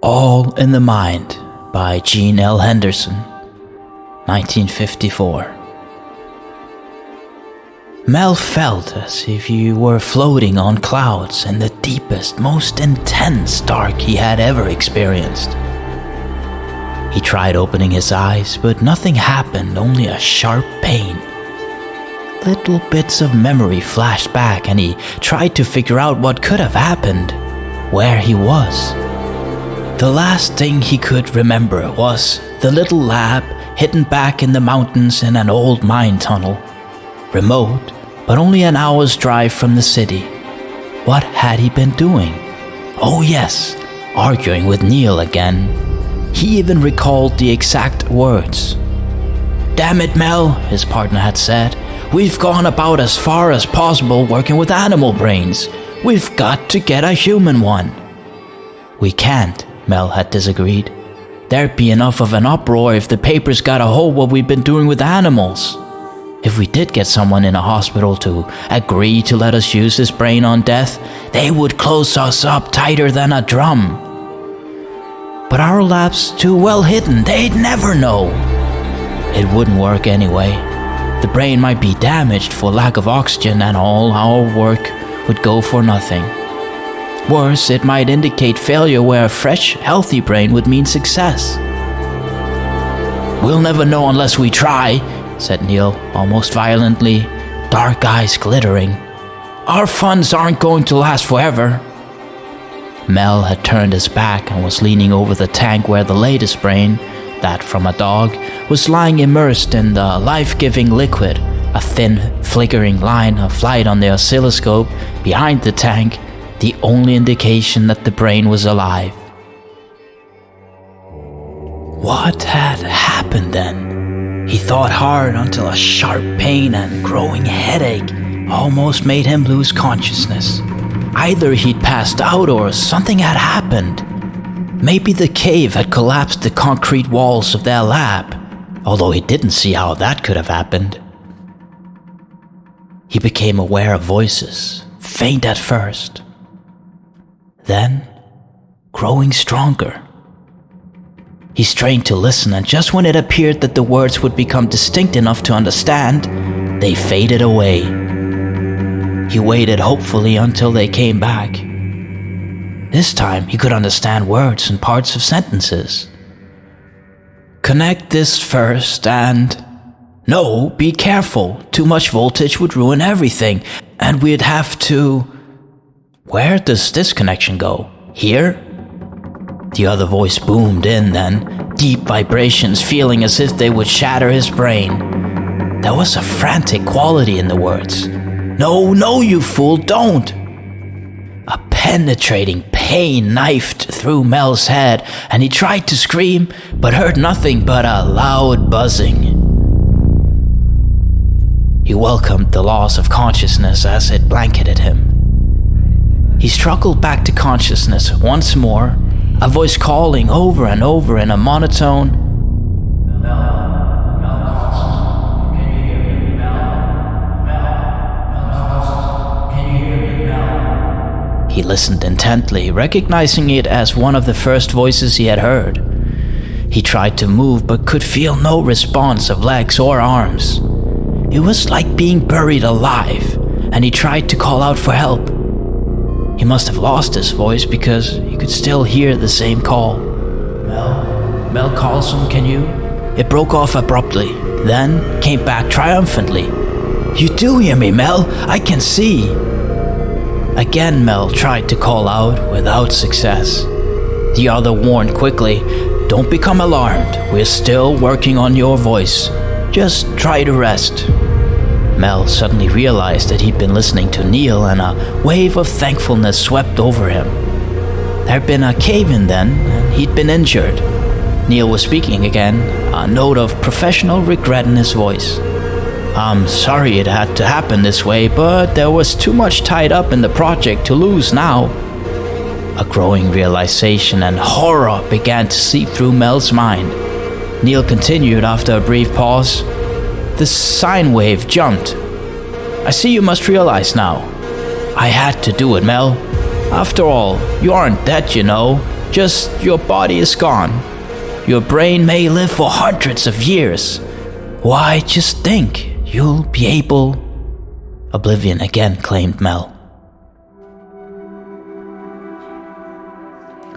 All in the Mind by Gene Henderson, 1954. Mel felt as if he were floating on clouds in the deepest, most intense dark he had ever experienced. He tried opening his eyes, but nothing happened, only a sharp pain. Little bits of memory flashed back, and he tried to figure out what could have happened, where he was. The last thing he could remember was the little lab hidden back in the mountains in an old mine tunnel. Remote, but only an hour's drive from the city. What had he been doing? Oh yes, arguing with Neil again. He even recalled the exact words. "Damn it, Mel," his partner had said. "We've gone about as far as possible working with animal brains. We've got to get a human one." "We can't," Mel had disagreed. "There'd be enough of an uproar if the papers got a hold of what we've been doing with animals. If we did get someone in a hospital to agree to let us use his brain on death, they would close us up tighter than a drum. But our lab's too well hidden, they'd never know." It wouldn't work anyway. The brain might be damaged for lack of oxygen, and all our work would go for nothing. Worse, it might indicate failure where a fresh, healthy brain would mean success. "We'll never know unless we try," said Neil, almost violently, dark eyes glittering. "Our funds aren't going to last forever." Mel had turned his back and was leaning over the tank where the latest brain, that from a dog, was lying immersed in the life-giving liquid, a thin, flickering line of light on the oscilloscope behind the tank, the only indication that the brain was alive. What had happened then? He thought hard until a sharp pain and growing headache almost made him lose consciousness. Either he'd passed out or something had happened. Maybe the cave had collapsed the concrete walls of their lab, although he didn't see how that could have happened. He became aware of voices, faint at first, then growing stronger. He strained to listen, and just when it appeared that the words would become distinct enough to understand, they faded away. He waited hopefully until they came back. This time he could understand words and parts of sentences. "Connect this first and... No, be careful. Too much voltage would ruin everything, and we'd have to... Where does this connection go? Here?" The other voice boomed in then, deep vibrations feeling as if they would shatter his brain. There was a frantic quality in the words. "No, no, you fool, don't!" A penetrating pain knifed through Mel's head, and he tried to scream, but heard nothing but a loud buzzing. He welcomed the loss of consciousness as it blanketed him. He struggled back to consciousness once more, a voice calling over and over in a monotone, "Mel, can you hear me, Mel? Can you hear me, Mel?" He listened intently, recognizing it as one of the first voices he had heard. He tried to move but could feel no response of legs or arms. It was like being buried alive, and he tried to call out for help. He must have lost his voice because he could still hear the same call. Mel Carlson, can you?" It broke off abruptly, then came back triumphantly. "You do hear me, Mel, I can see." Again Mel tried to call out without success. The other warned quickly, "Don't become alarmed, we're still working on your voice. Just try to rest." Mel suddenly realized that he'd been listening to Neil, and a wave of thankfulness swept over him. There'd been a cave-in then, and he'd been injured. Neil was speaking again, a note of professional regret in his voice. "I'm sorry it had to happen this way, but there was too much tied up in the project to lose now." A growing realization and horror began to seep through Mel's mind. Neil continued after a brief pause. "The sine wave jumped. I see you must realize now. I had to do it, Mel. After all, you aren't dead, you know. Just your body is gone. Your brain may live for hundreds of years. Why, just think, you'll be able... Oblivion again, claimed Mel.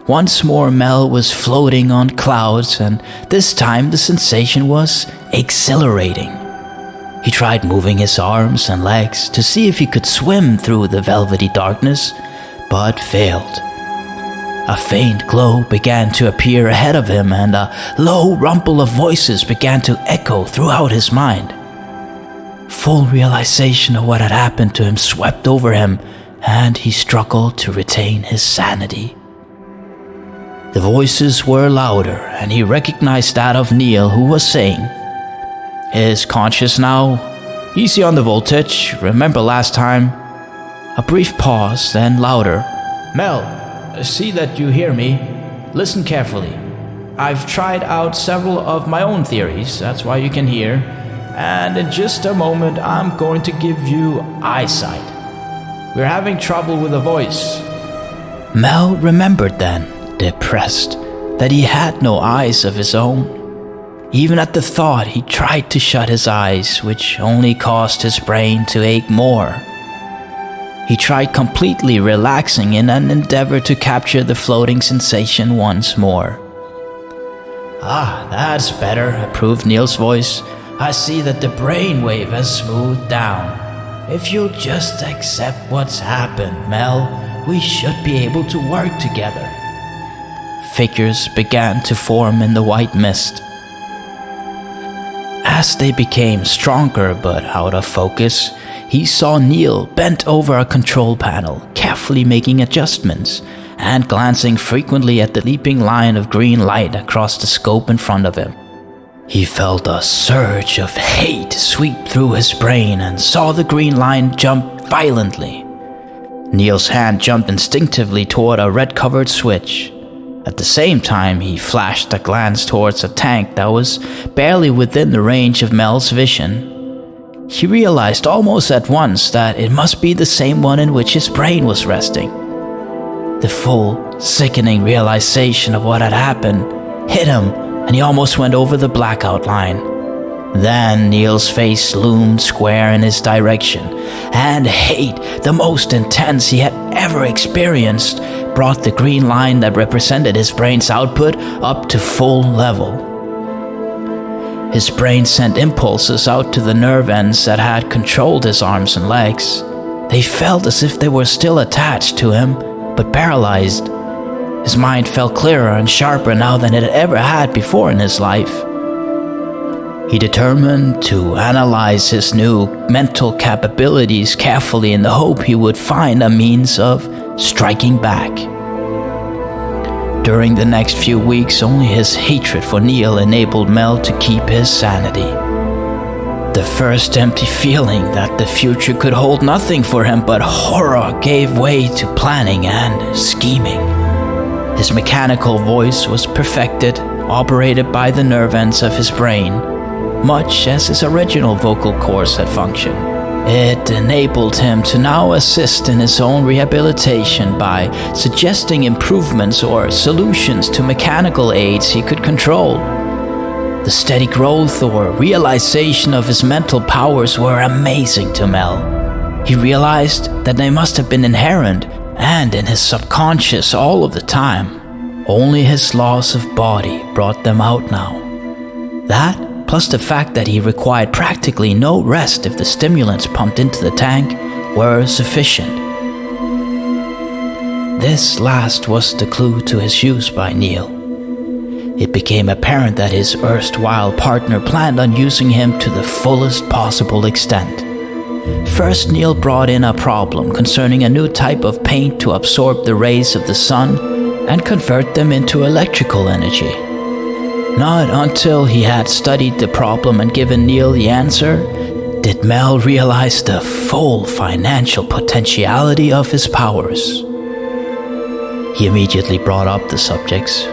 Once more, Mel was floating on clouds, and this time the sensation was exhilarating. He tried moving his arms and legs to see if he could swim through the velvety darkness, but failed. A faint glow began to appear ahead of him, and a low rumble of voices began to echo throughout his mind. Full realization of what had happened to him swept over him, and he struggled to retain his sanity. The voices were louder, and he recognized that of Neil, who was saying, "Is conscious now? Easy on the voltage. Remember last time?" A brief pause, then louder. "Mel, see that you hear me. Listen carefully. I've tried out several of my own theories, that's why you can hear. And in just a moment, I'm going to give you eyesight. We're having trouble with the voice." Mel remembered then, depressed, that he had no eyes of his own. Even at the thought, he tried to shut his eyes, which only caused his brain to ache more. He tried completely relaxing in an endeavor to capture the floating sensation once more. "Ah, that's better," approved Neil's voice. "I see that the brainwave has smoothed down. If you'll just accept what's happened, Mel, we should be able to work together." Figures began to form in the white mist. As they became stronger but out of focus, he saw Neil bent over a control panel, carefully making adjustments, and glancing frequently at the leaping line of green light across the scope in front of him. He felt a surge of hate sweep through his brain and saw the green line jump violently. Neil's hand jumped instinctively toward a red-covered switch. At the same time, he flashed a glance towards a tank that was barely within the range of Mel's vision. He realized almost at once that it must be the same one in which his brain was resting. The full, sickening realization of what had happened hit him, and he almost went over the blackout line. Then Neil's face loomed square in his direction, and hate, the most intense he had ever experienced, brought the green line that represented his brain's output up to full level. His brain sent impulses out to the nerve ends that had controlled his arms and legs. They felt as if they were still attached to him, but paralyzed. His mind felt clearer and sharper now than it had ever had before in his life. He determined to analyze his new mental capabilities carefully in the hope he would find a means of striking back. During the next few weeks, only his hatred for Neil enabled Mel to keep his sanity. The first empty feeling that the future could hold nothing for him but horror gave way to planning and scheming. His mechanical voice was perfected, operated by the nerve ends of his brain, much as his original vocal cords had functioned. It enabled him to now assist in his own rehabilitation by suggesting improvements or solutions to mechanical aids he could control. The steady growth or realization of his mental powers were amazing to Mel. He realized that they must have been inherent and in his subconscious all of the time. Only his loss of body brought them out now. That, plus the fact that he required practically no rest if the stimulants pumped into the tank, were sufficient. This last was the clue to his use by Neil. It became apparent that his erstwhile partner planned on using him to the fullest possible extent. First, Neil brought in a problem concerning a new type of paint to absorb the rays of the sun and convert them into electrical energy. Not until he had studied the problem and given Neil the answer did Mel realize the full financial potentiality of his powers. He immediately brought up the subjects.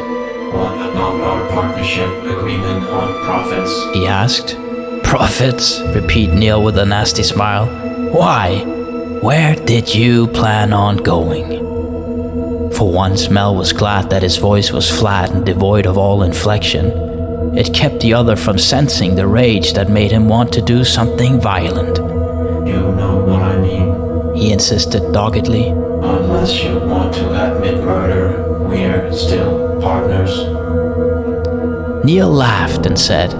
"What about our partnership agreement on profits?" he asked. "Profits?" repeated Neil with a nasty smile. "Why? Where did you plan on going?" For once, Mel was glad that his voice was flat and devoid of all inflection. It kept the other from sensing the rage that made him want to do something violent. You know what I mean? He insisted doggedly. Unless you want to admit murder, we're still partners. Neil laughed and said,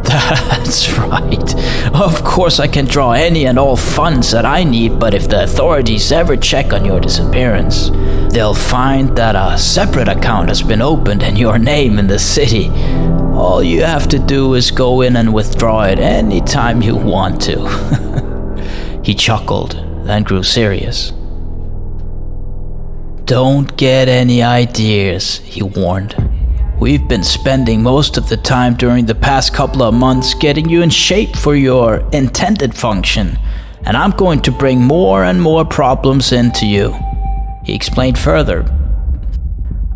"That's right. Of course I can draw any and all funds that I need, but if the authorities ever check on your disappearance, they'll find that a separate account has been opened in your name in the city. All you have to do is go in and withdraw it any time you want to." He chuckled, then grew serious. "Don't get any ideas," he warned. "We've been spending most of the time during the past couple of months getting you in shape for your intended function, and I'm going to bring more and more problems into you." He explained further.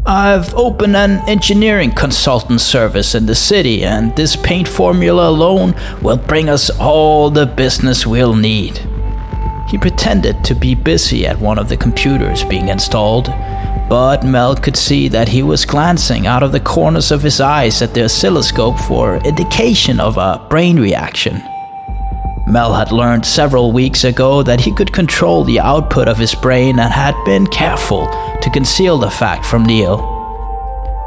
"I've opened an engineering consultant service in the city, and this paint formula alone will bring us all the business we'll need." He pretended to be busy at one of the computers being installed, but Mel could see that he was glancing out of the corners of his eyes at the oscilloscope for indication of a brain reaction. Mel had learned several weeks ago that he could control the output of his brain and had been careful to conceal the fact from Neil.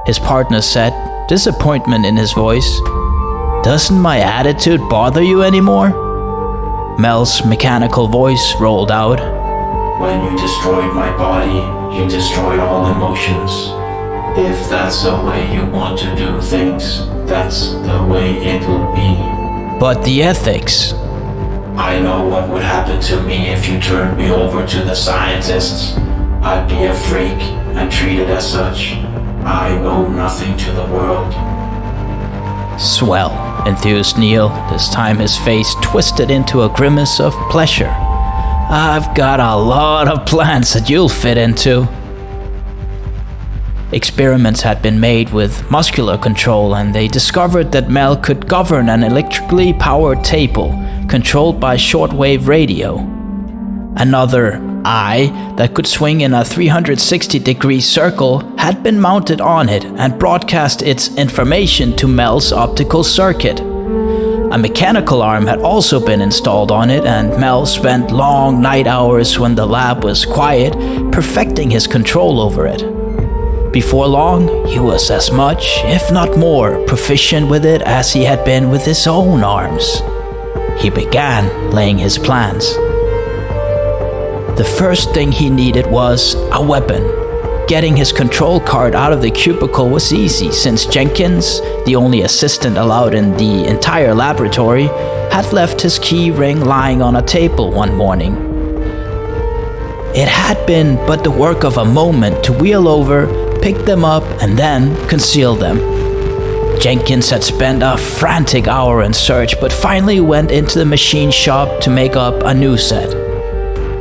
His partner said, disappointment in his voice, "Doesn't my attitude bother you anymore?" Mel's mechanical voice rolled out, "When you destroyed my body, you destroyed all emotions. If that's the way you want to do things, that's the way it'll be." "But the ethics." "I know what would happen to me if you turned me over to the scientists. I'd be a freak and treated as such. I owe nothing to the world." "Swell," enthused Neil, this time his face twisted into a grimace of pleasure. "I've got a lot of plans that you'll fit into." Experiments had been made with muscular control, and they discovered that Mel could govern an electrically powered table controlled by shortwave radio. Another eye that could swing in a 360-degree circle had been mounted on it and broadcast its information to Mel's optical circuit. A mechanical arm had also been installed on it, and Mel spent long night hours when the lab was quiet, perfecting his control over it. Before long, he was as much, if not more, proficient with it as he had been with his own arms. He began laying his plans. The first thing he needed was a weapon. Getting his control card out of the cubicle was easy, since Jenkins, the only assistant allowed in the entire laboratory, had left his key ring lying on a table one morning. It had been but the work of a moment to wheel over, pick them up, and then conceal them. Jenkins had spent a frantic hour in search, but finally went into the machine shop to make up a new set.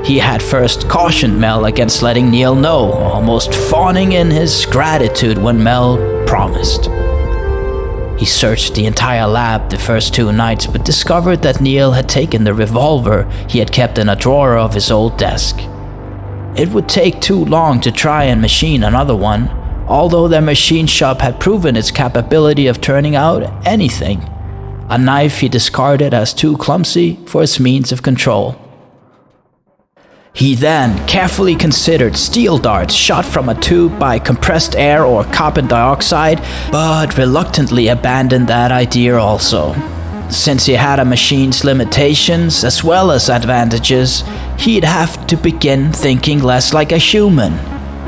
He had first cautioned Mel against letting Neil know, almost fawning in his gratitude when Mel promised. He searched the entire lab the first 2 nights, but discovered that Neil had taken the revolver he had kept in a drawer of his old desk. It would take too long to try and machine another one, although their machine shop had proven its capability of turning out anything. A knife he discarded as too clumsy for his means of control. He then carefully considered steel darts shot from a tube by compressed air or carbon dioxide, but reluctantly abandoned that idea also. Since he had a machine's limitations as well as advantages, he'd have to begin thinking less like a human.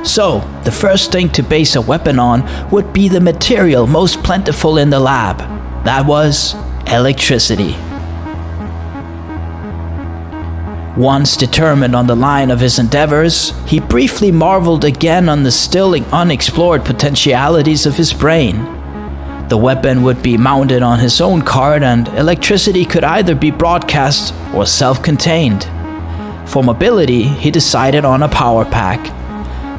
So, the first thing to base a weapon on would be the material most plentiful in the lab. That was electricity. Once determined on the line of his endeavors, he briefly marveled again on the still unexplored potentialities of his brain. The weapon would be mounted on his own card, and electricity could either be broadcast or self-contained. For mobility, he decided on a power pack.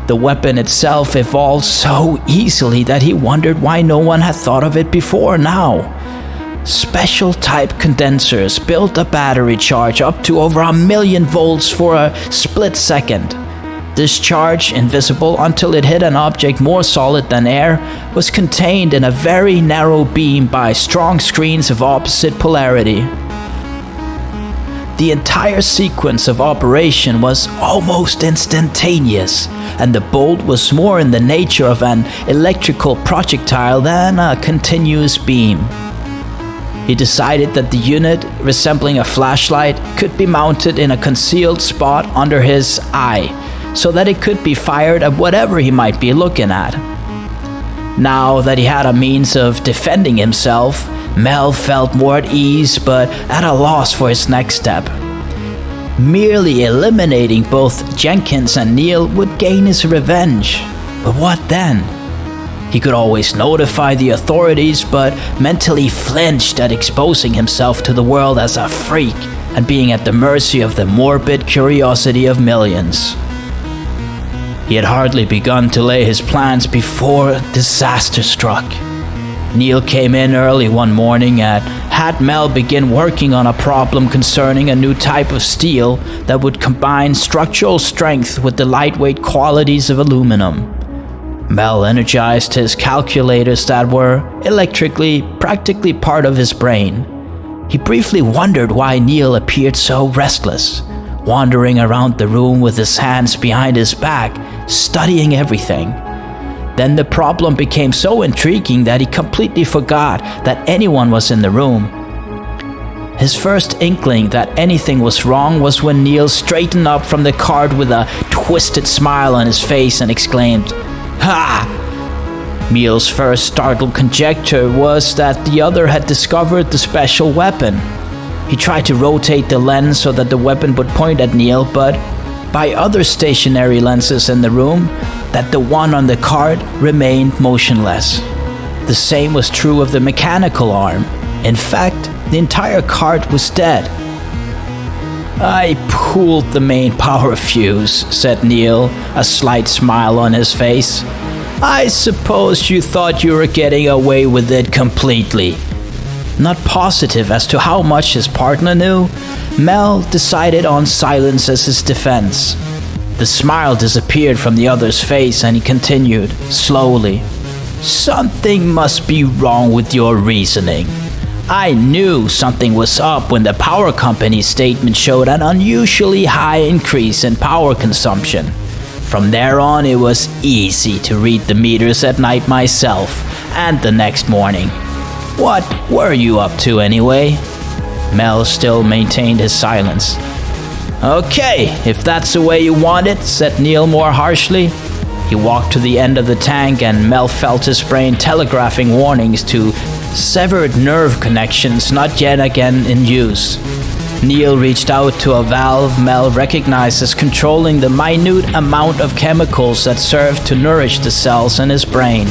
The weapon itself evolved so easily that he wondered why no one had thought of it before now. Special type condensers built a battery charge up to over 1,000,000 volts for a split second. This charge, invisible until it hit an object more solid than air, was contained in a very narrow beam by strong screens of opposite polarity. The entire sequence of operation was almost instantaneous, and the bolt was more in the nature of an electrical projectile than a continuous beam. He decided that the unit, resembling a flashlight, could be mounted in a concealed spot under his eye, so that it could be fired at whatever he might be looking at. Now that he had a means of defending himself, Mel felt more at ease but at a loss for his next step. Merely eliminating both Jenkins and Neil would gain his revenge. But what then? He could always notify the authorities, but mentally flinched at exposing himself to the world as a freak and being at the mercy of the morbid curiosity of millions. He had hardly begun to lay his plans before disaster struck. Neil came in early one morning and had Mel begin working on a problem concerning a new type of steel that would combine structural strength with the lightweight qualities of aluminum. Mel energized his calculators that were electrically practically part of his brain. He briefly wondered why Neil appeared so restless, wandering around the room with his hands behind his back, studying everything. Then the problem became so intriguing that he completely forgot that anyone was in the room. His first inkling that anything was wrong was when Neil straightened up from the cart with a twisted smile on his face and exclaimed, "Ha!" Neil's first startled conjecture was that the other had discovered the special weapon. He tried to rotate the lens so that the weapon would point at Neil, but by other stationary lenses in the room, that the one on the cart remained motionless. The same was true of the mechanical arm. In fact, the entire cart was dead. "I pulled the main power fuse," said Neil, a slight smile on his face. "I suppose you thought you were getting away with it completely." Not positive as to how much his partner knew, Mel decided on silence as his defense. The smile disappeared from the other's face and he continued, slowly, "Something must be wrong with your reasoning. I knew something was up when the power company's statement showed an unusually high increase in power consumption. From there on, it was easy to read the meters at night myself and the next morning. What were you up to anyway?" Mel still maintained his silence. "Okay, if that's the way you want it," said Neil more harshly. He walked to the end of the tank and Mel felt his brain telegraphing warnings to severed nerve connections not yet again in use. Neil reached out to a valve Mel recognized as controlling the minute amount of chemicals that served to nourish the cells in his brain.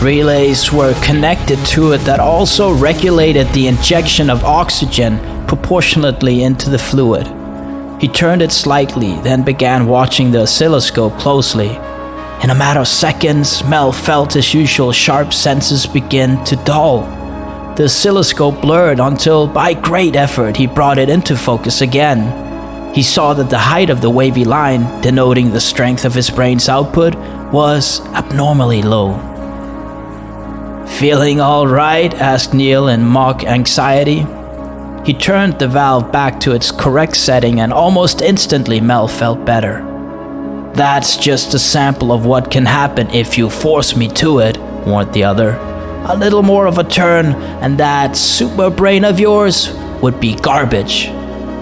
Relays were connected to it that also regulated the injection of oxygen proportionately into the fluid. He turned it slightly, then began watching the oscilloscope closely. In a matter of seconds, Mel felt his usual sharp senses begin to dull. The oscilloscope blurred until, by great effort, he brought it into focus again. He saw that the height of the wavy line, denoting the strength of his brain's output, was abnormally low. "Feeling all right?" asked Neil in mock anxiety. He turned the valve back to its correct setting and almost instantly Mel felt better. "That's just a sample of what can happen if you force me to it," warned the other. "A little more of a turn and that super brain of yours would be garbage.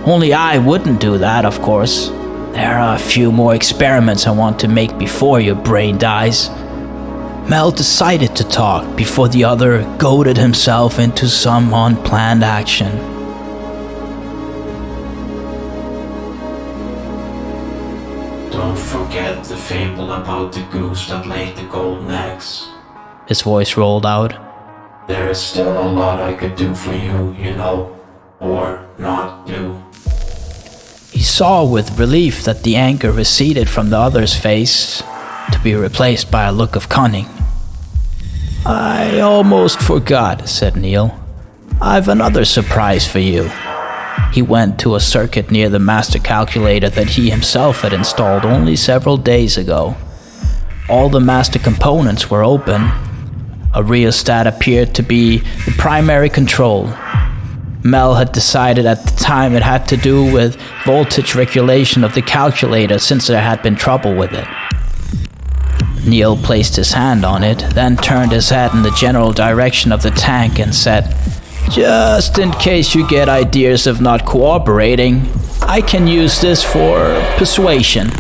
Only I wouldn't do that, of course. There are a few more experiments I want to make before your brain dies." Mel decided to talk before the other goaded himself into some unplanned action. Don't forget the fable about the goose that laid the golden eggs. His voice rolled out. There is still a lot I could do for you, you know, or not do. He saw with relief that the anger receded from the other's face, to be replaced by a look of cunning. "I almost forgot," said Neil. "I've another surprise for you." He went to a circuit near the master calculator that he himself had installed only several days ago. All the master components were open. A rheostat appeared to be the primary control. Mel had decided at the time it had to do with voltage regulation of the calculator since there had been trouble with it. Neil placed his hand on it, then turned his head in the general direction of the tank and said, "Just in case you get ideas of not cooperating, I can use this for persuasion."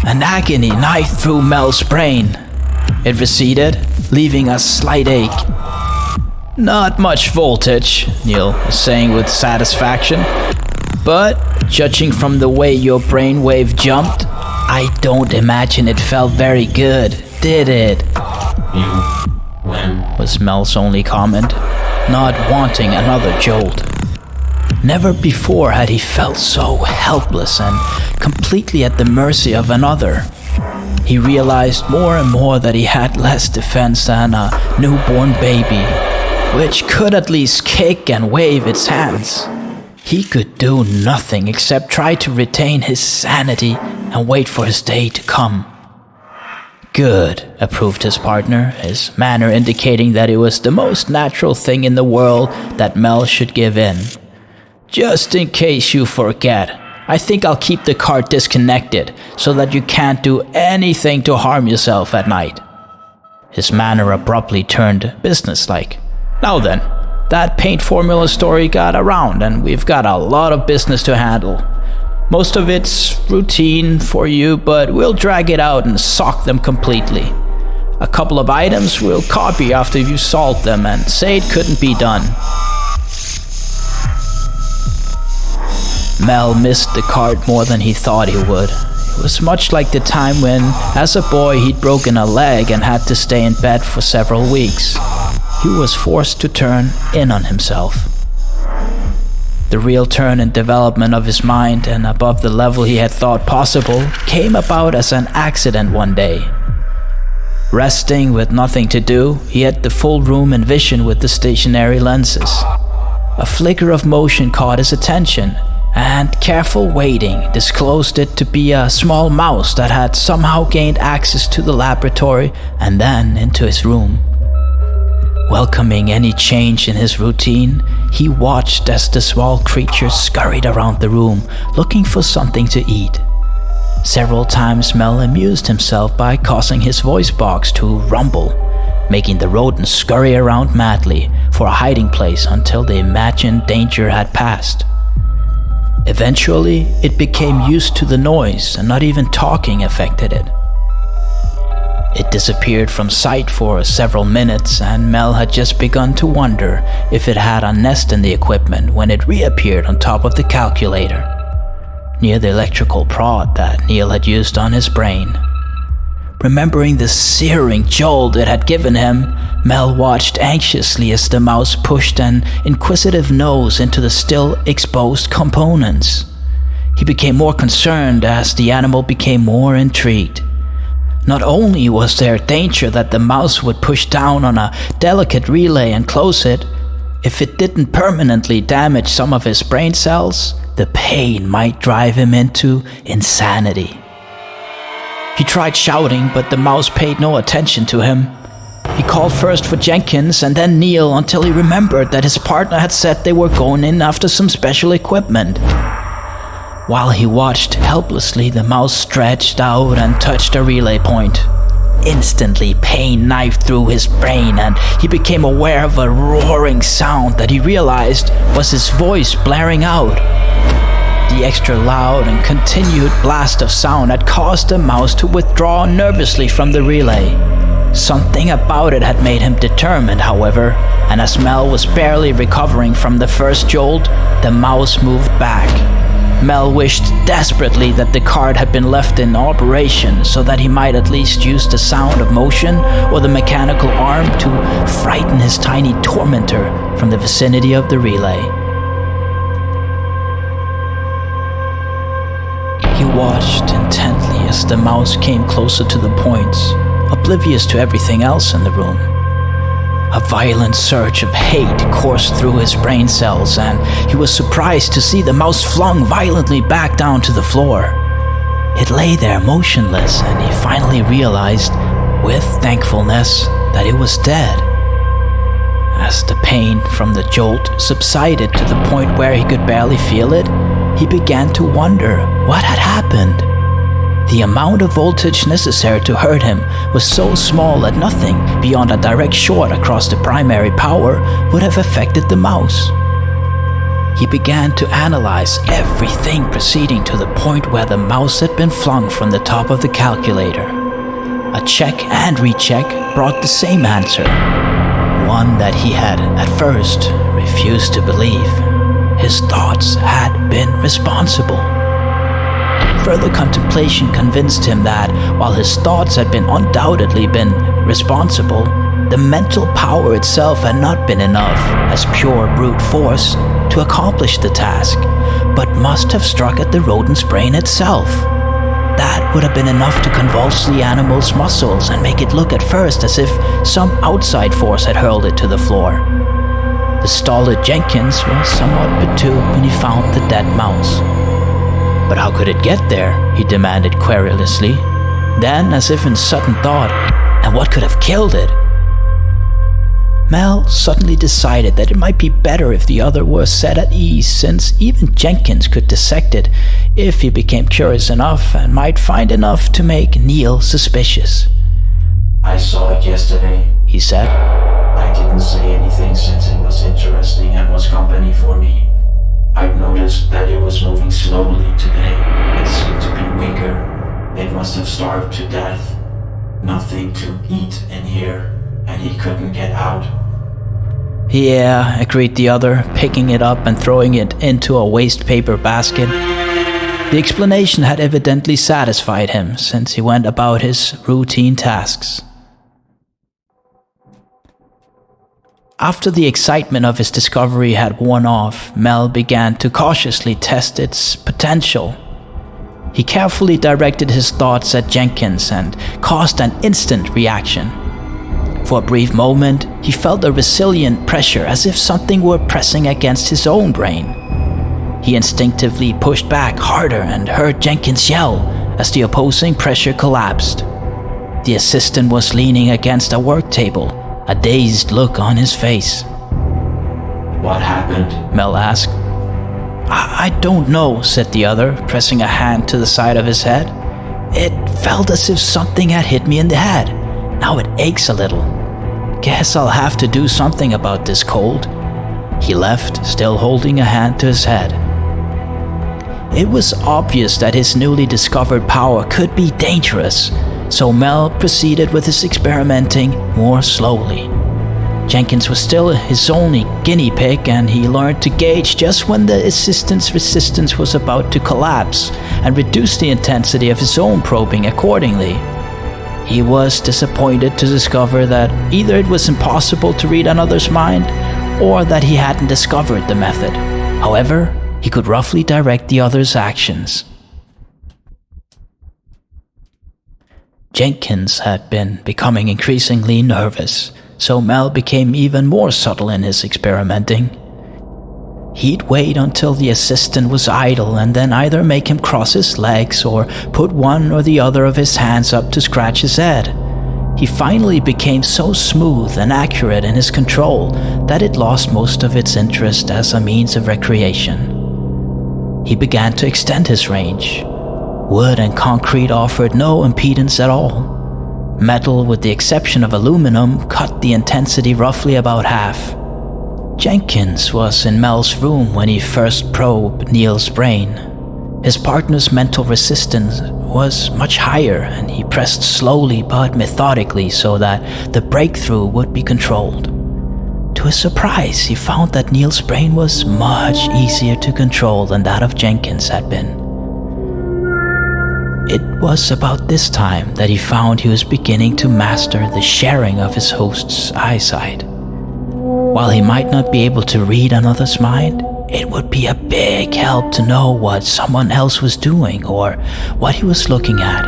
An agony knifed through Mel's brain. It receded, leaving a slight ache. "Not much voltage," Neil was saying with satisfaction. "But, judging from the way your brainwave jumped, I don't imagine it felt very good, did it?" "You win," was Mel's only comment, not wanting another jolt. Never before had he felt so helpless and completely at the mercy of another. He realized more and more that he had less defense than a newborn baby, which could at least kick and wave its hands. He could do nothing except try to retain his sanity and wait for his day to come. "Good," approved his partner, his manner indicating that it was the most natural thing in the world that Mel should give in. "Just in case you forget, I think I'll keep the cart disconnected so that you can't do anything to harm yourself at night." His manner abruptly turned businesslike. "Now then, that paint formula story got around and we've got a lot of business to handle. Most of it's routine for you, but we'll drag it out and sock them completely. A couple of items we'll copy after you solve them and say it couldn't be done." Mel missed the cart more than he thought he would. It was much like the time when, as a boy, he'd broken a leg and had to stay in bed for several weeks. He was forced to turn in on himself. The real turn in development of his mind and above the level he had thought possible came about as an accident one day. Resting with nothing to do, he had the full room envisioned with the stationary lenses. A flicker of motion caught his attention, and careful waiting disclosed it to be a small mouse that had somehow gained access to the laboratory and then into his room. Welcoming any change in his routine, he watched as the small creature scurried around the room, looking for something to eat. Several times Mel amused himself by causing his voice box to rumble, making the rodent scurry around madly for a hiding place until the imagined danger had passed. Eventually, it became used to the noise and not even talking affected it. It disappeared from sight for several minutes, and Mel had just begun to wonder if it had a nest in the equipment when it reappeared on top of the calculator, near the electrical prod that Neil had used on his brain. Remembering the searing jolt it had given him, Mel watched anxiously as the mouse pushed an inquisitive nose into the still exposed components. He became more concerned as the animal became more intrigued. Not only was there danger that the mouse would push down on a delicate relay and close it, if it didn't permanently damage some of his brain cells, the pain might drive him into insanity. He tried shouting, but the mouse paid no attention to him. He called first for Jenkins and then Neil until he remembered that his partner had said they were going in after some special equipment. While he watched helplessly, the mouse stretched out and touched a relay point. Instantly, pain knifed through his brain and he became aware of a roaring sound that he realized was his voice blaring out. The extra loud and continued blast of sound had caused the mouse to withdraw nervously from the relay. Something about it had made him determined, however, and as Mel was barely recovering from the first jolt, the mouse moved back. Mel wished desperately that the cart had been left in operation so that he might at least use the sound of motion or the mechanical arm to frighten his tiny tormentor from the vicinity of the relay. He watched intently as the mouse came closer to the points, oblivious to everything else in the room. A violent surge of hate coursed through his brain cells, and he was surprised to see the mouse flung violently back down to the floor. It lay there motionless, and he finally realized, with thankfulness, that it was dead. As the pain from the jolt subsided to the point where he could barely feel it, he began to wonder what had happened. The amount of voltage necessary to hurt him was so small that nothing beyond a direct short across the primary power would have affected the mouse. He began to analyze everything proceeding to the point where the mouse had been flung from the top of the calculator. A check and recheck brought the same answer, one that he had at first refused to believe. His thoughts had been responsible. Further contemplation convinced him that while his thoughts had undoubtedly been responsible, the mental power itself had not been enough as pure brute force to accomplish the task, but must have struck at the rodent's brain itself. That would have been enough to convulse the animal's muscles and make it look at first as if some outside force had hurled it to the floor. The stolid Jenkins was somewhat perturbed when he found the dead mouse. But how could it get there? He demanded querulously. Then, as if in sudden thought, and what could have killed it? Mel suddenly decided that it might be better if the other were set at ease, since even Jenkins could dissect it if he became curious enough and might find enough to make Neil suspicious. I saw it yesterday, he said. I didn't say anything since it was interesting and was company for me. I've noticed that it was moving slowly today. It seemed to be weaker. It must have starved to death. Nothing to eat in here, and he couldn't get out. Yeah, agreed the other, picking it up and throwing it into a waste paper basket. The explanation had evidently satisfied him, since he went about his routine tasks. After the excitement of his discovery had worn off, Mel began to cautiously test its potential. He carefully directed his thoughts at Jenkins and caused an instant reaction. For a brief moment, he felt a resilient pressure as if something were pressing against his own brain. He instinctively pushed back harder and heard Jenkins yell as the opposing pressure collapsed. The assistant was leaning against a work table, a dazed look on his face. What happened? Mel asked. I don't know, said the other, pressing a hand to the side of his head. It felt as if something had hit me in the head. Now it aches a little. Guess I'll have to do something about this cold. He left, still holding a hand to his head. It was obvious that his newly discovered power could be dangerous, so Mel proceeded with his experimenting more slowly. Jenkins was still his only guinea pig, and he learned to gauge just when the assistant's resistance was about to collapse and reduce the intensity of his own probing accordingly. He was disappointed to discover that either it was impossible to read another's mind or that he hadn't discovered the method. However, he could roughly direct the other's actions. Jenkins had been becoming increasingly nervous, so Mel became even more subtle in his experimenting. He'd wait until the assistant was idle and then either make him cross his legs or put one or the other of his hands up to scratch his head. He finally became so smooth and accurate in his control that it lost most of its interest as a means of recreation. He began to extend his range. Wood and concrete offered no impedance at all. Metal, with the exception of aluminum, cut the intensity roughly about half. Jenkins was in Mel's room when he first probed Neil's brain. His partner's mental resistance was much higher, and he pressed slowly but methodically so that the breakthrough would be controlled. To his surprise, he found that Neil's brain was much easier to control than that of Jenkins had been. It was about this time that he found he was beginning to master the sharing of his host's eyesight. While he might not be able to read another's mind, it would be a big help to know what someone else was doing or what he was looking at.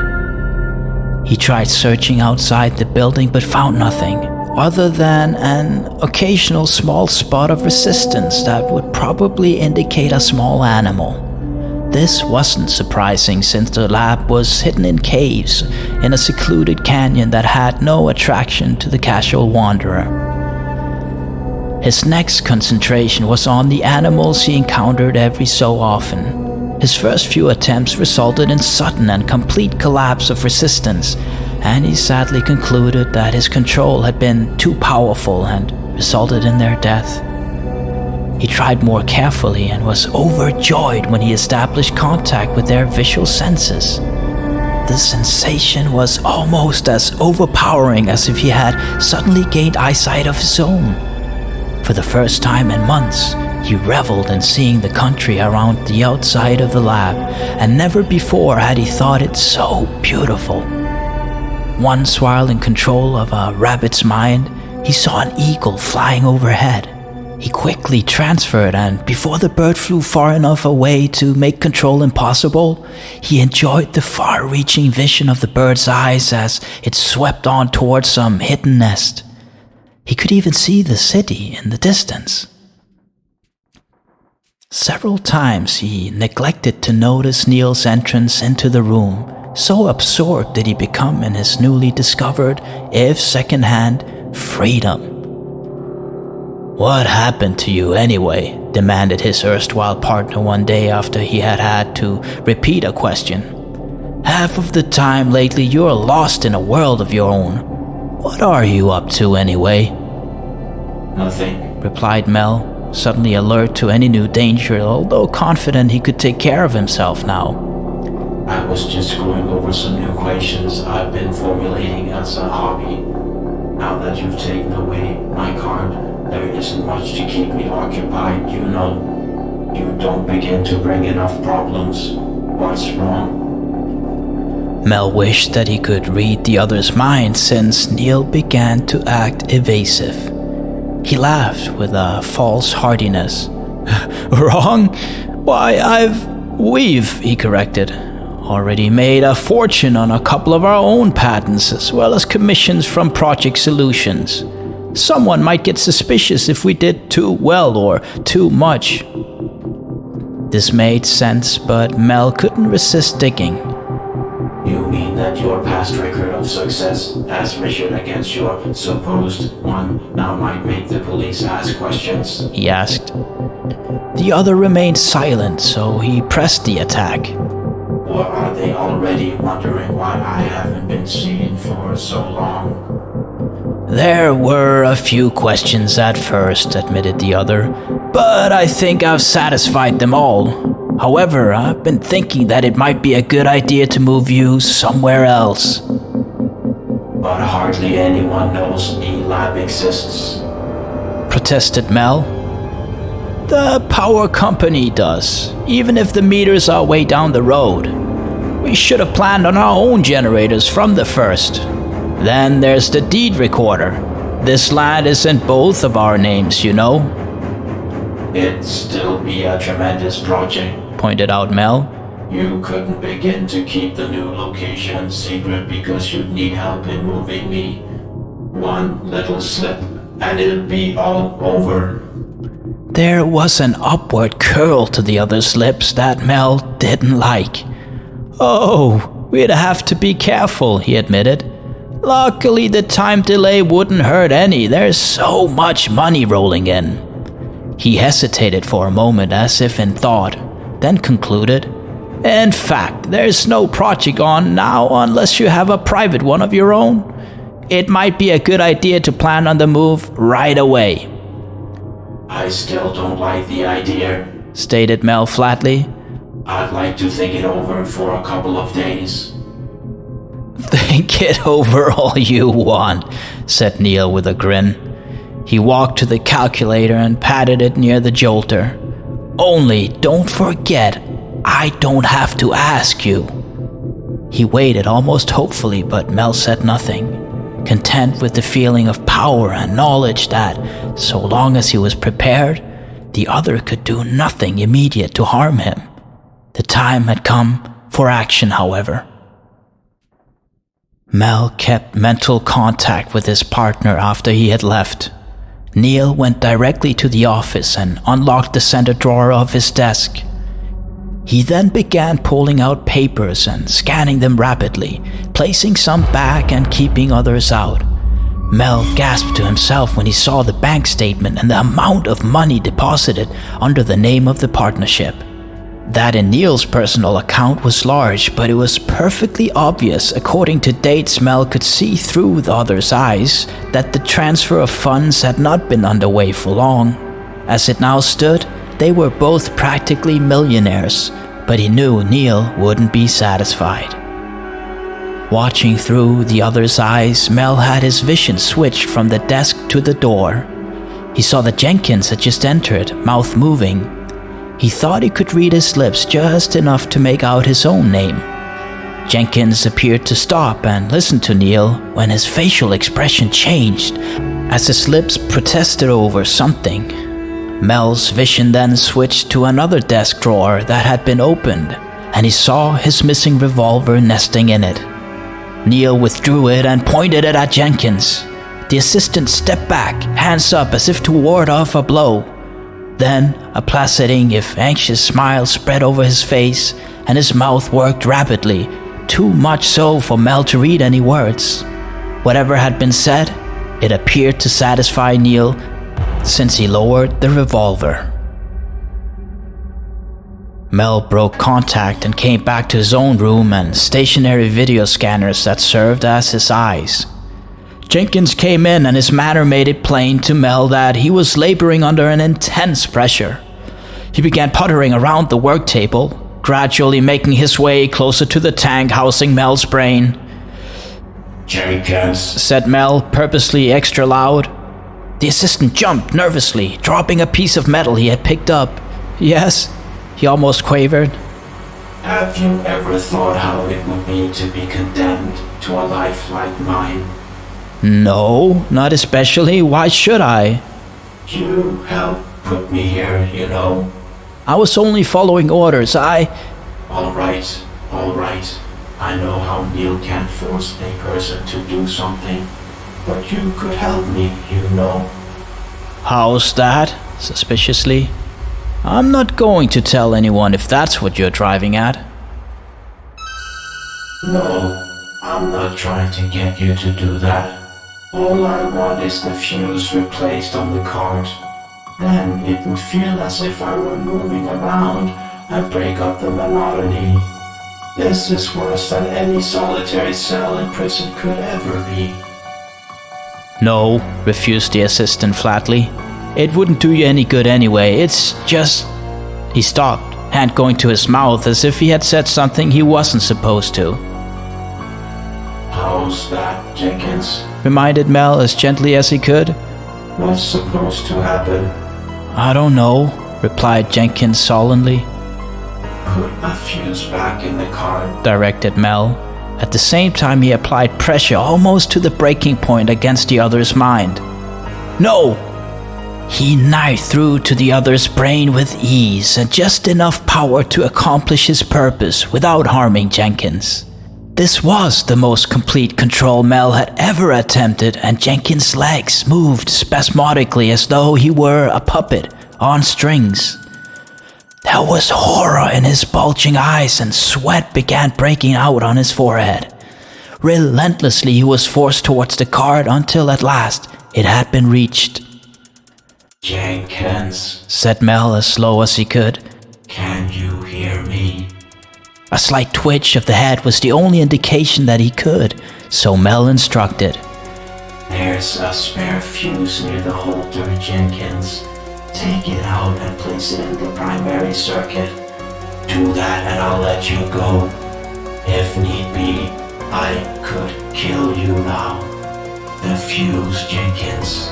He tried searching outside the building but found nothing, other than an occasional small spot of resistance that would probably indicate a small animal. This wasn't surprising since the lab was hidden in caves in a secluded canyon that had no attraction to the casual wanderer. His next concentration was on the animals he encountered every so often. His first few attempts resulted in sudden and complete collapse of resistance, and he sadly concluded that his control had been too powerful and resulted in their death. He tried more carefully and was overjoyed when he established contact with their visual senses. The sensation was almost as overpowering as if he had suddenly gained eyesight of his own. For the first time in months, he reveled in seeing the country around the outside of the lab, and never before had he thought it so beautiful. Once, while in control of a rabbit's mind, he saw an eagle flying overhead. He quickly transferred, and before the bird flew far enough away to make control impossible, he enjoyed the far-reaching vision of the bird's eyes as it swept on towards some hidden nest. He could even see the city in the distance. Several times he neglected to notice Neil's entrance into the room. So absorbed did he become in his newly discovered, if secondhand, freedom. "What happened to you anyway?" demanded his erstwhile partner one day after he had to repeat a question. "Half of the time lately you're lost in a world of your own. What are you up to anyway?" Nothing, replied Mel, suddenly alert to any new danger, although confident he could take care of himself now. I was just going over some new equations I've been formulating as a hobby. Now that you've taken away my card, there isn't much to keep me occupied, you know. You don't begin to bring enough problems. What's wrong? Mel wished that he could read the other's mind since Neil began to act evasive. He laughed with a false heartiness. "Wrong? Why, we've," he corrected, "already made a fortune on a couple of our own patents as well as commissions from Project Solutions. Someone might get suspicious if we did too well or too much." This made sense, but Mel couldn't resist digging. You mean that your past record of success, as measured against your supposed one, now might make the police ask questions? He asked. The other remained silent, so he pressed the attack. Or are they already wondering why I haven't been seen for so long? There were a few questions at first, admitted the other, but I think I've satisfied them all. However, I've been thinking that it might be a good idea to move you somewhere else. But hardly anyone knows E-Lab exists, protested Mel. The power company does, even if the meters are way down the road. We should have planned on our own generators from the first. Then there's the deed recorder. This land is in both of our names, you know. It'd still be a tremendous project, pointed out Mel. You couldn't begin to keep the new location secret because you'd need help in moving me. One little slip, and it'll be all over. There was an upward curl to the other's lips that Mel didn't like. "Oh, we'd have to be careful," he admitted. "Luckily, the time delay wouldn't hurt any. There's so much money rolling in." He hesitated for a moment as if in thought, then concluded, "In fact, there's no project on now unless you have a private one of your own. It might be a good idea to plan on the move right away." I still don't like the idea, stated Mel flatly. I'd like to think it over for a couple of days. "Think it over all you want," said Neil with a grin. He walked to the calculator and patted it near the jolter. "Only don't forget, I don't have to ask you." He waited almost hopefully, but Mel said nothing, content with the feeling of power and knowledge that, so long as he was prepared, the other could do nothing immediate to harm him. The time had come for action, however. Mel kept mental contact with his partner after he had left. Neil went directly to the office and unlocked the center drawer of his desk. He then began pulling out papers and scanning them rapidly, placing some back and keeping others out. Mel gasped to himself when he saw the bank statement and the amount of money deposited under the name of the partnership. That in Neil's personal account was large, but it was perfectly obvious, according to dates Mel could see through the other's eyes, that the transfer of funds had not been underway for long. As it now stood, they were both practically millionaires, but he knew Neil wouldn't be satisfied. Watching through the other's eyes, Mel had his vision switched from the desk to the door. He saw that Jenkins had just entered, mouth moving. He thought he could read his lips just enough to make out his own name. Jenkins appeared to stop and listen to Neil when his facial expression changed as his lips protested over something. Mel's vision then switched to another desk drawer that had been opened, and he saw his missing revolver nesting in it. Neil withdrew it and pointed it at Jenkins. The assistant stepped back, hands up as if to ward off a blow. Then, a placiding if anxious smile spread over his face, and his mouth worked rapidly, too much so for Mel to read any words. Whatever had been said, it appeared to satisfy Neil, since he lowered the revolver. Mel broke contact and came back to his own room and stationary video scanners that served as his eyes. Jenkins came in and his manner made it plain to Mel that he was laboring under an intense pressure. He began puttering around the work table, gradually making his way closer to the tank housing Mel's brain. "Jenkins," said Mel, purposely extra loud. The assistant jumped nervously, dropping a piece of metal he had picked up. "Yes?" he almost quavered. "Have you ever thought how it would be to be condemned to a life like mine?" "No, not especially. Why should I?" "You helped put me here, you know." "I was only following orders. All right. I know how Neil can't force a person to do something, but you could help me, you know." "How's that?" suspiciously. "I'm not going to tell anyone if that's what you're driving at." "No, I'm not trying to get you to do that. All I want is the fuse replaced on the cart. Then it would feel as if I were moving around and break up the monotony. This is worse than any solitary cell in prison could ever be." "No," refused the assistant flatly. "It wouldn't do you any good anyway. It's just..." He stopped, hand going to his mouth as if he had said something he wasn't supposed to. "How's that, Jenkins?" reminded Mel as gently as he could. "What's supposed to happen?" "I don't know," replied Jenkins sullenly. "Put a fuse back in the cart," directed Mel. At the same time he applied pressure almost to the breaking point against the other's mind. "No!" He knifed through to the other's brain with ease and just enough power to accomplish his purpose without harming Jenkins. This was the most complete control Mel had ever attempted, and Jenkins' legs moved spasmodically as though he were a puppet on strings. There was horror in his bulging eyes and sweat began breaking out on his forehead. Relentlessly he was forced towards the cart until at last it had been reached. "Jenkins," said Mel as slow as he could. "Can you hear me?" A slight twitch of the head was the only indication that he could, so Mel instructed. "There's a spare fuse near the holder, Jenkins. Take it out and place it in the primary circuit. Do that and I'll let you go. If need be, I could kill you now. The fuse, Jenkins."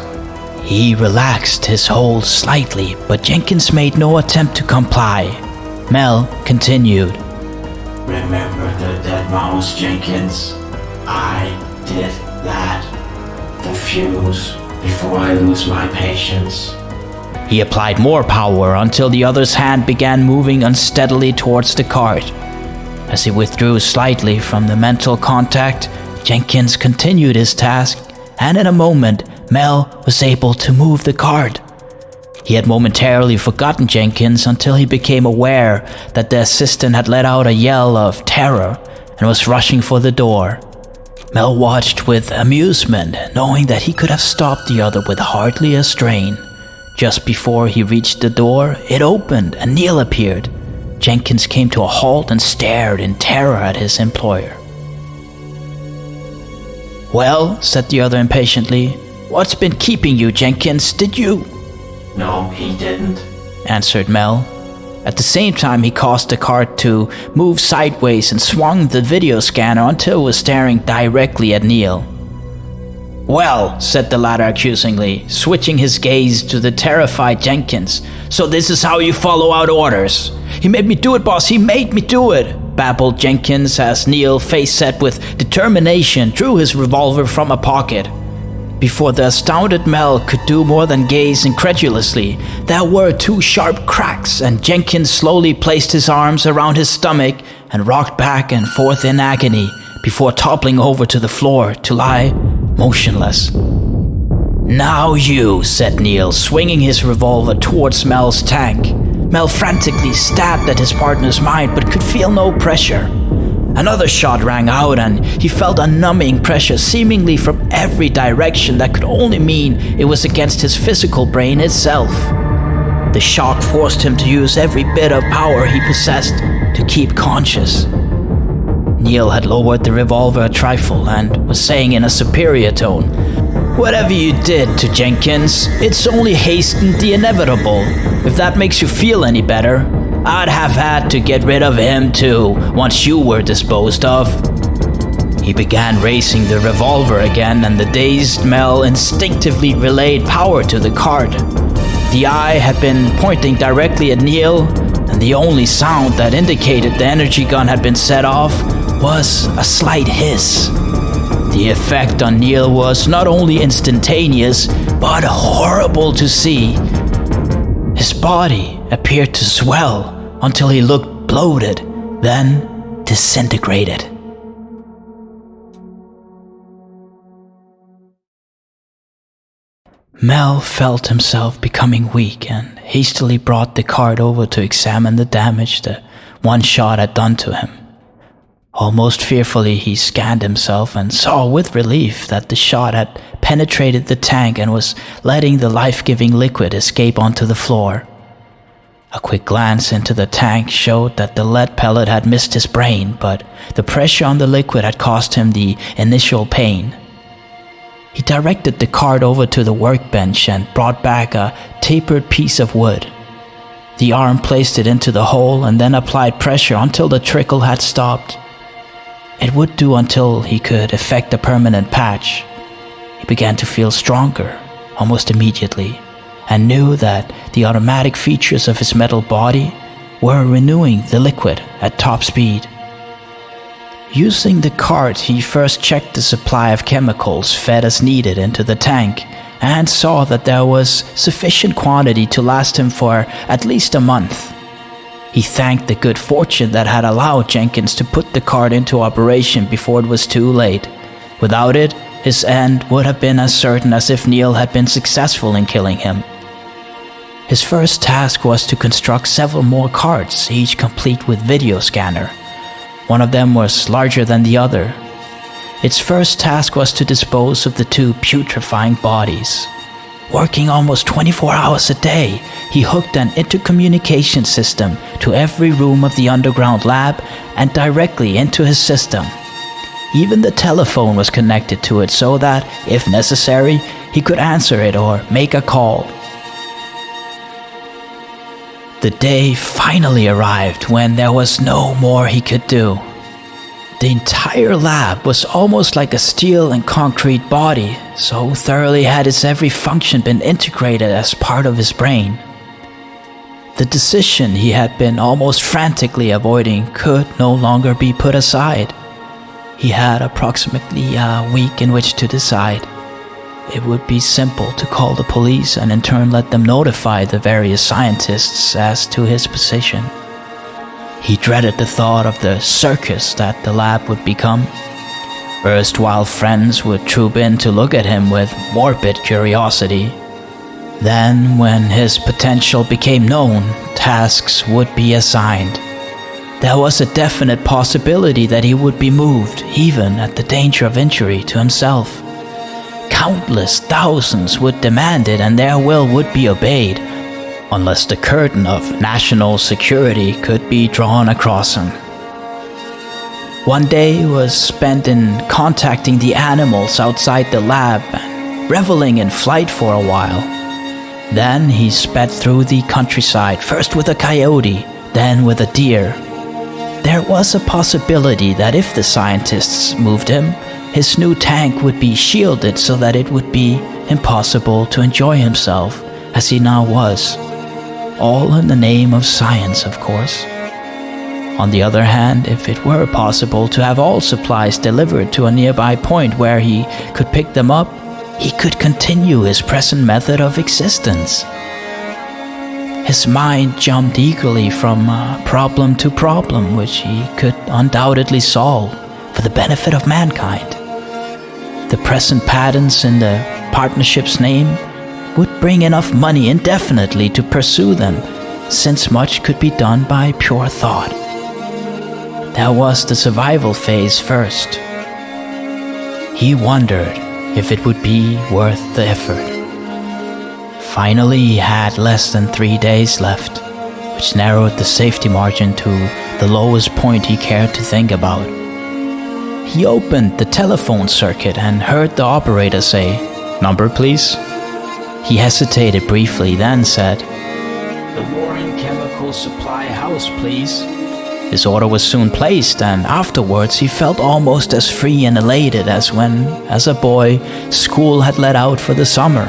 He relaxed his hold slightly, but Jenkins made no attempt to comply. Mel continued. "Remember the dead mouse, Jenkins? I did that. The fuse, before I lose my patience." He applied more power until the other's hand began moving unsteadily towards the cart. As he withdrew slightly from the mental contact, Jenkins continued his task, and in a moment, Mel was able to move the cart. He had momentarily forgotten Jenkins until he became aware that the assistant had let out a yell of terror and was rushing for the door. Mel watched with amusement, knowing that he could have stopped the other with hardly a strain. Just before he reached the door, it opened and Neil appeared. Jenkins came to a halt and stared in terror at his employer. "Well," said the other impatiently, "what's been keeping you, Jenkins? Did you?" No, he didn't, answered Mel. At the same time, he caused the cart to move sideways and swung the video scanner until it was staring directly at Neil. "Well," said the latter accusingly, switching his gaze to the terrified Jenkins, "so this is how you follow out orders?" "He made me do it, boss, he made me do it," babbled Jenkins as Neil, face set with determination, drew his revolver from a pocket. Before the astounded Mel could do more than gaze incredulously, there were two sharp cracks, and Jenkins slowly placed his arms around his stomach and rocked back and forth in agony before toppling over to the floor to lie motionless. "Now you," said Neil, swinging his revolver towards Mel's tank. Mel frantically stabbed at his partner's mind but could feel no pressure. Another shot rang out and he felt a numbing pressure seemingly from every direction that could only mean it was against his physical brain itself. The shock forced him to use every bit of power he possessed to keep conscious. Neil had lowered the revolver a trifle and was saying in a superior tone, "Whatever you did to Jenkins, it's only hastened the inevitable. If that makes you feel any better, I'd have had to get rid of him too, once you were disposed of." He began raising the revolver again, and the dazed Mel instinctively relayed power to the cart. The eye had been pointing directly at Neil, and the only sound that indicated the energy gun had been set off was a slight hiss. The effect on Neil was not only instantaneous, but horrible to see. His body appeared to swell until he looked bloated, then disintegrated. Mel felt himself becoming weak and hastily brought the cart over to examine the damage the one shot had done to him. Almost fearfully, he scanned himself and saw with relief that the shot had penetrated the tank and was letting the life-giving liquid escape onto the floor. A quick glance into the tank showed that the lead pellet had missed his brain, but the pressure on the liquid had caused him the initial pain. He directed the cart over to the workbench and brought back a tapered piece of wood. The arm placed it into the hole and then applied pressure until the trickle had stopped. It would do until he could effect a permanent patch. He began to feel stronger almost immediately, and knew that the automatic features of his metal body were renewing the liquid at top speed. Using the cart, he first checked the supply of chemicals fed as needed into the tank and saw that there was sufficient quantity to last him for at least a month. He thanked the good fortune that had allowed Jenkins to put the cart into operation before it was too late. Without it, his end would have been as certain as if Neil had been successful in killing him. His first task was to construct several more carts, each complete with video scanner. One of them was larger than the other. Its first task was to dispose of the two putrefying bodies. Working almost 24 hours a day, he hooked an intercommunication system to every room of the underground lab and directly into his system. Even the telephone was connected to it so that, if necessary, he could answer it or make a call. The day finally arrived when there was no more he could do. The entire lab was almost like a steel and concrete body, so thoroughly had its every function been integrated as part of his brain. The decision he had been almost frantically avoiding could no longer be put aside. He had approximately a week in which to decide. It would be simple to call the police and in turn let them notify the various scientists as to his position. He dreaded the thought of the circus that the lab would become. Erstwhile friends would troop in to look at him with morbid curiosity. Then, when his potential became known, tasks would be assigned. There was a definite possibility that he would be moved, even at the danger of injury to himself. Countless thousands would demand it, and their will would be obeyed, unless the curtain of national security could be drawn across him. One day was spent in contacting the animals outside the lab and reveling in flight for a while. Then he sped through the countryside, first with a coyote, then with a deer. There was a possibility that if the scientists moved him, his new tank would be shielded so that it would be impossible to enjoy himself as he now was. All in the name of science, of course. On the other hand, if it were possible to have all supplies delivered to a nearby point where he could pick them up, he could continue his present method of existence. His mind jumped eagerly from problem to problem which he could undoubtedly solve for the benefit of mankind. The present patents in the partnership's name would bring enough money indefinitely to pursue them, since much could be done by pure thought. There was the survival phase first. He wondered if it would be worth the effort. Finally, he had less than 3 days left, which narrowed the safety margin to the lowest point he cared to think about. He opened the telephone circuit and heard the operator say, "Number, please?" He hesitated briefly, then said, "The Warren Chemical Supply House, please." His order was soon placed, and afterwards he felt almost as free and elated as when, as a boy, school had let out for the summer.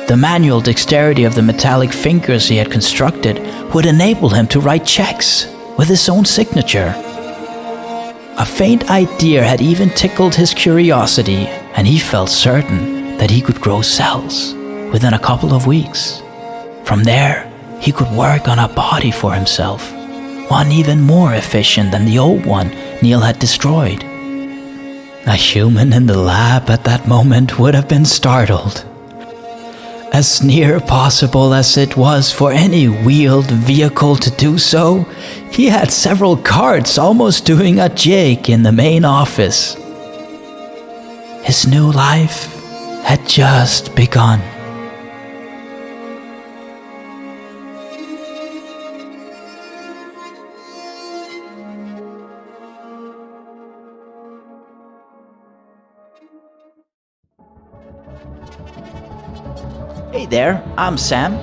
The manual dexterity of the metallic fingers he had constructed would enable him to write checks with his own signature. A faint idea had even tickled his curiosity, and he felt certain that he could grow cells within a couple of weeks. From there, he could work on a body for himself, one even more efficient than the old one Neil had destroyed. A human in the lab at that moment would have been startled. As near possible as it was for any wheeled vehicle to do so, he had several carts almost doing a jig in the main office. His new life had just begun. Hey there, I'm Sam.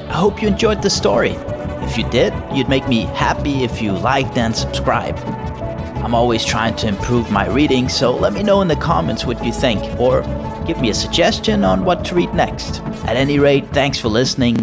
I hope you enjoyed the story. If you did, you'd make me happy if you liked and subscribed. I'm always trying to improve my reading, so let me know in the comments what you think, or give me a suggestion on what to read next. At any rate, thanks for listening.